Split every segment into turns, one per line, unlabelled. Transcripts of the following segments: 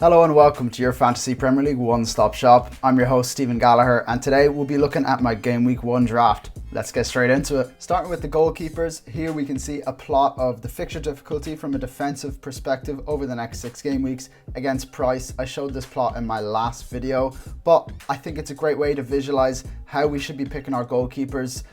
Hello and welcome to your Fantasy Premier League one-stop shop. I'm your host Stephen Gallagher and today we'll be looking at my Game Week 1 draft. Let's get straight into it. Starting with the goalkeepers, here we can see a plot of the fixture difficulty from a defensive perspective over the next 6 game weeks against price. I showed this plot in my last video, but I think it's a great way to visualize how we should be picking our goalkeepers.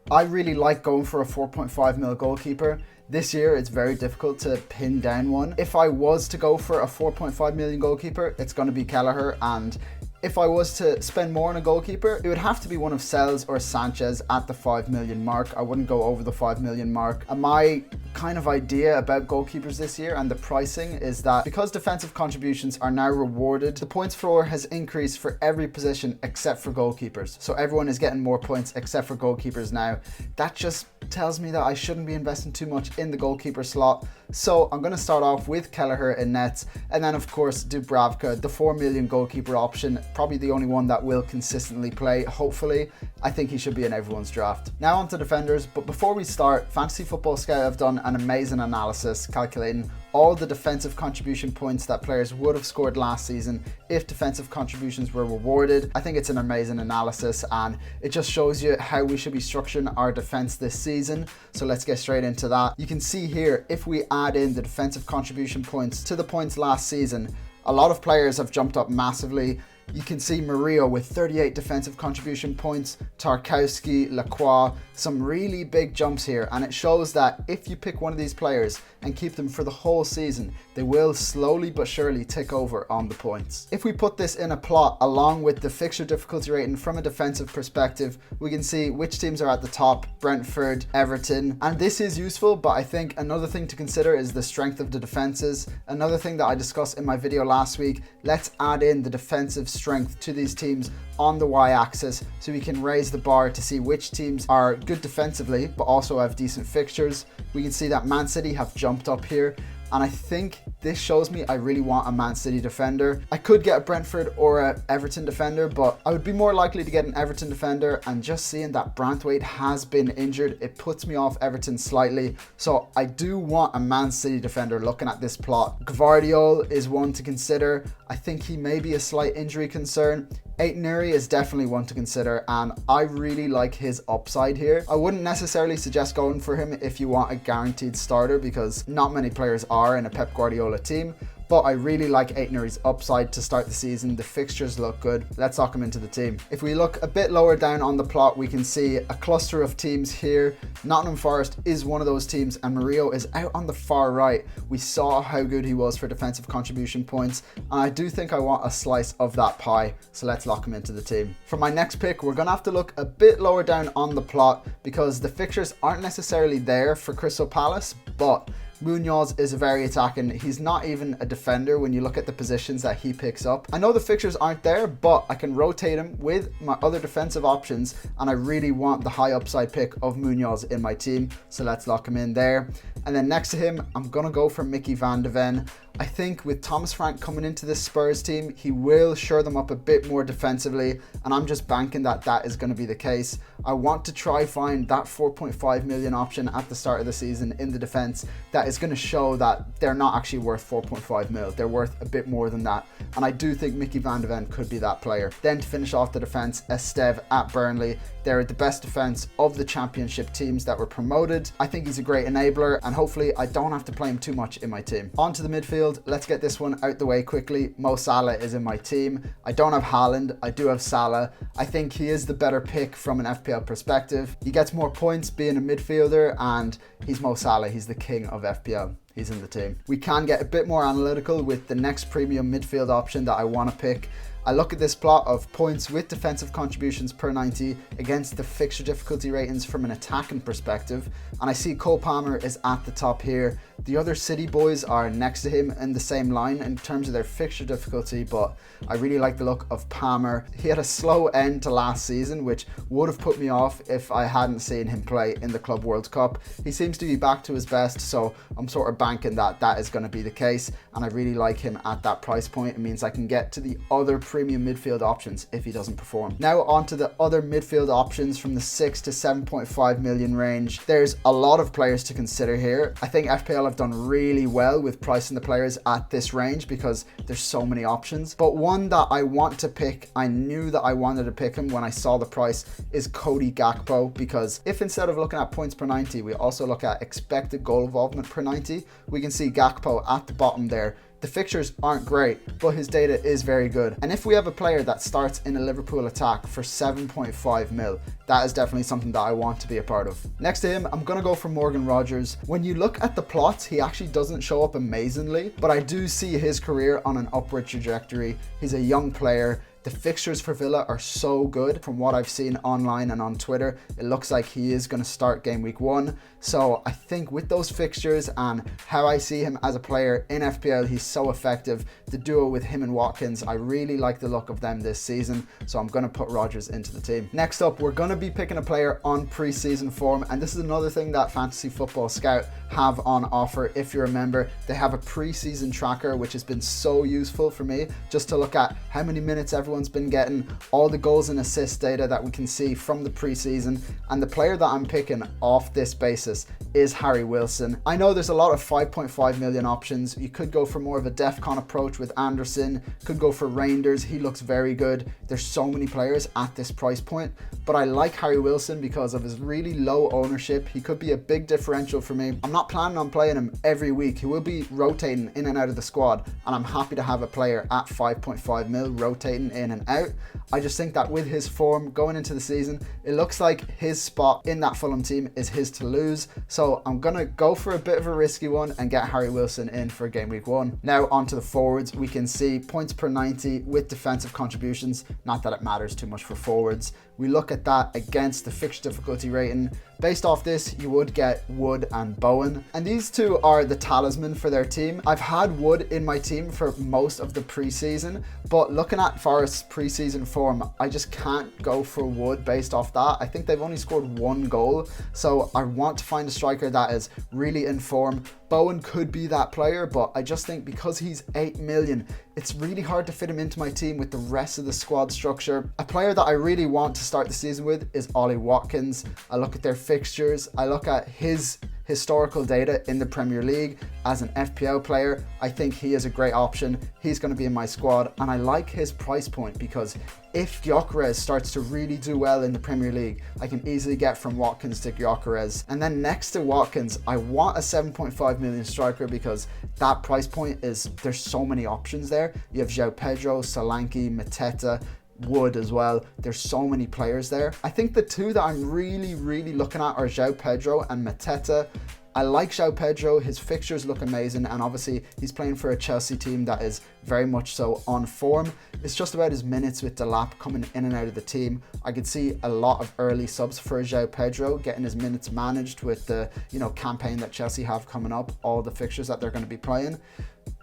I really like going for a 4.5 mil goalkeeper. This year, it's very difficult to pin down one. If I was to go for a 4.5 million goalkeeper, it's going to be Kelleher, and if I was to spend more on a goalkeeper, it would have to be one of Sells or Sanchez at the 5 million mark. I wouldn't go over the 5 million mark. And my kind of idea about goalkeepers this year and the pricing is that because defensive contributions are now rewarded, the points floor has increased for every position except for goalkeepers. So everyone is getting more points except for goalkeepers now. That just tells me that I shouldn't be investing too much in the goalkeeper slot. So I'm going to start off with Kelleher in nets, and then of course Dubravka, the 4 million goalkeeper option, probably the only one that will consistently play. Hopefully, I think he should be in everyone's draft. Now on to defenders, but before we start, Fantasy Football Scout have done an amazing analysis calculating all the defensive contribution points that players would have scored last season if defensive contributions were rewarded. I think it's an amazing analysis and it just shows you how we should be structuring our defense this season. So let's get straight into that. You can see here, if we add in the defensive contribution points to the points last season, a lot of players have jumped up massively. You can see Murillo with 38 defensive contribution points, Tarkowski, Lacroix, some really big jumps here, and it shows that if you pick one of these players and keep them for the whole season, they will slowly but surely tick over on the points. If we put this in a plot along with the fixture difficulty rating from a defensive perspective, we can see which teams are at the top: Brentford, Everton, and this is useful, but I think another thing to consider is the strength of the defenses. Another thing that I discussed in my video last week, let's add in the defensive strength to these teams on the y-axis so we can raise the bar to see which teams are good defensively but also have decent fixtures. We can see that Man City have jumped up here, and I think this shows me I really want a Man City defender. I could get a Brentford or a Everton defender, but I would be more likely to get an Everton defender, and just seeing that Branthwaite has been injured, it puts me off Everton slightly. So I do want a Man City defender looking at this plot. Gvardiol is one to consider. I think he may be a slight injury concern. Aït-Nouri is definitely one to consider, and I really like his upside here. I wouldn't necessarily suggest going for him if you want a guaranteed starter, because not many players are in a Pep Guardiola team, but I really like Aït-Nouri's upside to start the season. The fixtures look good. Let's lock him into the team. If we look a bit lower down on the plot, we can see a cluster of teams here. Nottingham Forest is one of those teams, and Murillo is out on the far right. We saw how good he was for defensive contribution points, and I do think I want a slice of that pie, so let's lock him into the team. For my next pick, we're gonna have to look a bit lower down on the plot because the fixtures aren't necessarily there for Crystal Palace, but Munoz is very attacking. He's not even a defender when you look at the positions that he picks up. I know the fixtures aren't there, but I can rotate him with my other defensive options, and I really want the high upside pick of Munoz in my team, so let's lock him in there. And then next to him, I'm gonna go for Mickey van de Ven. I think with Thomas Frank coming into this Spurs team, he will shore them up a bit more defensively, and I'm just banking that that is going to be the case. I want to try find that 4.5 million option at the start of the season in the defense that is going to show that they're not actually worth 4.5 mil. They're worth a bit more than that, and I do think Mickey van de Ven could be that player. Then to finish off the defense, Esteve at Burnley. They're the best defense of the championship teams that were promoted. I think he's a great enabler, and hopefully I don't have to play him too much in my team. On to the midfield. Let's get this one out the way quickly. Mo Salah is in my team. I don't have Haaland, I do have Salah. I think he is the better pick from an FPL perspective. He gets more points being a midfielder, and he's Mo Salah. He's the king of FPL. He's in the team. We can get a bit more analytical with the next premium midfield option that I want to pick. I look at this plot of points with defensive contributions per 90 against the fixture difficulty ratings from an attacking perspective, and I see Cole Palmer is at the top here. The other City boys are next to him in the same line in terms of their fixture difficulty, but I really like the look of Palmer. He had a slow end to last season, which would have put me off if I hadn't seen him play in the Club World Cup. He seems to be back to his best, so I'm sort of banking that that is going to be the case, and I really like him at that price point. It means I can get to the other premium midfield options if he doesn't perform. Now on to the other midfield options from the 6 to 7.5 million range. There's a lot of players to consider here. I think FPL have done really well with pricing the players at this range because there's so many options. But one that I want to pick, I knew that I wanted to pick him when I saw the price, is Cody Gakpo, because if instead of looking at points per 90, we also look at expected goal involvement per 90, we can see Gakpo at the bottom there. The fixtures aren't great, but his data is very good. And if we have a player that starts in a Liverpool attack for 7.5 mil, that is definitely something that I want to be a part of. Next to him, I'm gonna go for Morgan Rogers. When you look at the plots, he actually doesn't show up amazingly, but I do see his career on an upward trajectory. He's a young player. The fixtures for Villa are so good. From what I've seen online and on Twitter, it looks like he is going to start game week 1. So I think with those fixtures and how I see him as a player in FPL, he's so effective. The duo with him and Watkins, I really like the look of them this season. So I'm going to put Rodgers into the team. Next up, we're going to be picking a player on pre-season form. And this is another thing that Fantasy Football Scout have on offer. If you're a member, they have a pre-season tracker, which has been so useful for me just to look at how many minutes everyone's been getting, all the goals and assist data that we can see from the preseason, and the player that I'm picking off this basis is Harry Wilson. I know there's a lot of 5.5 million options. You could go for more of a DEFCON approach with Anderson, could go for Reinders, he looks very good. There's so many players at this price point, but I like Harry Wilson because of his really low ownership. He could be a big differential for me. I'm not planning on playing him every week. He will be rotating in and out of the squad, and I'm happy to have a player at 5.5 mil rotating in and out. I just think that with his form going into the season, it looks like his spot in that Fulham team is his to lose. So I'm gonna go for a bit of a risky one and get Harry Wilson in for game week 1. Now onto the forwards, we can see points per 90 with defensive contributions. Not that it matters too much for forwards. We look at that against the fixture difficulty rating. Based off this, you would get Wood and Bowen, and these two are the talisman for their team. I've had Wood in my team for most of the preseason, but looking at Forest's preseason form, I just can't go for Wood based off that. I think they've only scored 1 goal, so I want to find a striker that is really in form. Bowen could be that player, but I just think because he's 8 million, it's really hard to fit him into my team with the rest of the squad structure. A player that I really want to start the season with is Ollie Watkins. I look at their fixtures, I look at his historical data in the Premier League as an FPL player. I think he is a great option. He's going to be in my squad, and I like his price point because if Gyökeres starts to really do well in the Premier League, I can easily get from Watkins to Gyökeres. And then next to Watkins, I want a 7.5 million striker because that price point is, there's so many options there. You have João Pedro, Solanke, Mateta, Wood as well. There's so many players there. I think the two that I'm really looking at are João Pedro and Mateta. I like João Pedro, his fixtures look amazing, and obviously he's playing for a Chelsea team that is very much so on form. It's just about his minutes with Delap coming in and out of the team. I could see a lot of early subs for João Pedro, getting his minutes managed with the campaign that Chelsea have coming up, all the fixtures that they're going to be playing.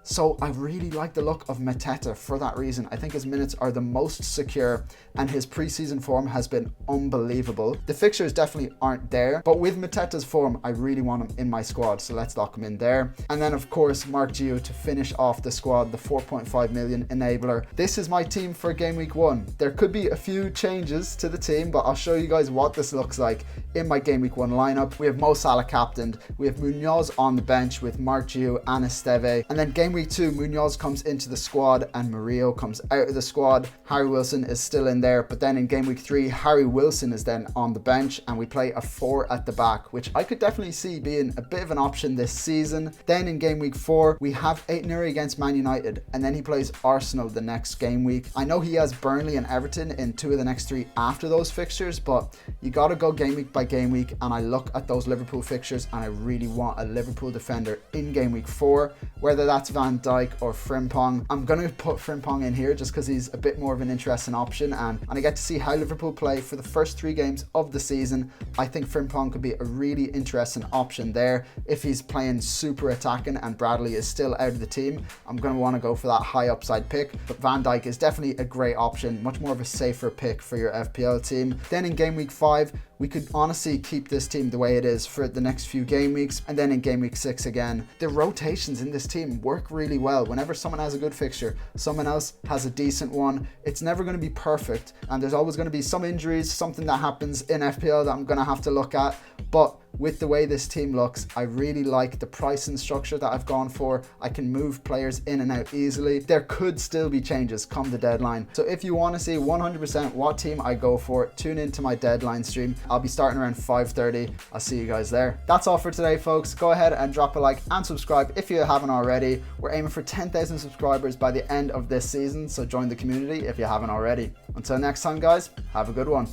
So I really like the look of Mateta for that reason. I think his minutes are the most secure and his preseason form has been unbelievable. The fixtures definitely aren't there, but with Mateta's form, I really want him in my squad. So let's lock him in there. And then of course, Mark Giu to finish off the squad, the 4.5 million enabler. This is my team for game week 1. There could be a few changes to the team, but I'll show you guys what this looks like in my game week 1 lineup. We have Mo Salah captained. We have Munoz on the bench with Mark Giu and Esteve. And then game week 2, Munoz comes into the squad and Murillo comes out of the squad. Harry Wilson is still in there, but then in game week 3, Harry Wilson is then on the bench and we play a 4 at the back, which I could definitely see being a bit of an option this season. Then in game week 4, we have Aït-Nouri against Man United, and then he plays Arsenal the next game week. I know he has Burnley and Everton in 2 of the next 3 after those fixtures, but you gotta go game week by game week, and I look at those Liverpool fixtures and I really want a Liverpool defender in game week 4, whether that's Van Dijk or Frimpong. I'm going to put Frimpong in here just because he's a bit more of an interesting option, and I get to see how Liverpool play for the first 3 games of the season. I think Frimpong could be a really interesting option there. If he's playing super attacking and Bradley is still out of the team, I'm going to want to go for that high upside pick, but Van Dijk is definitely a great option, much more of a safer pick for your FPL team. Then in game week 5, we could honestly keep this team the way it is for the next few game weeks, and then in game week 6 again. The rotations in this team work really well. Whenever someone has a good fixture, someone else has a decent one. It's never going to be perfect, and there's always going to be some injuries, something that happens in FPL that I'm going to have to look at. But with the way this team looks, I really like the pricing structure that I've gone for. I can move players in and out easily. There could still be changes come the deadline. So if you want to see 100% what team I go for, tune into my deadline stream. I'll be starting around 5:30. I'll see you guys there. That's all for today, folks. Go ahead and drop a like and subscribe if you haven't already. We're aiming for 10,000 subscribers by the end of this season, so join the community if you haven't already. Until next time, guys, have a good one.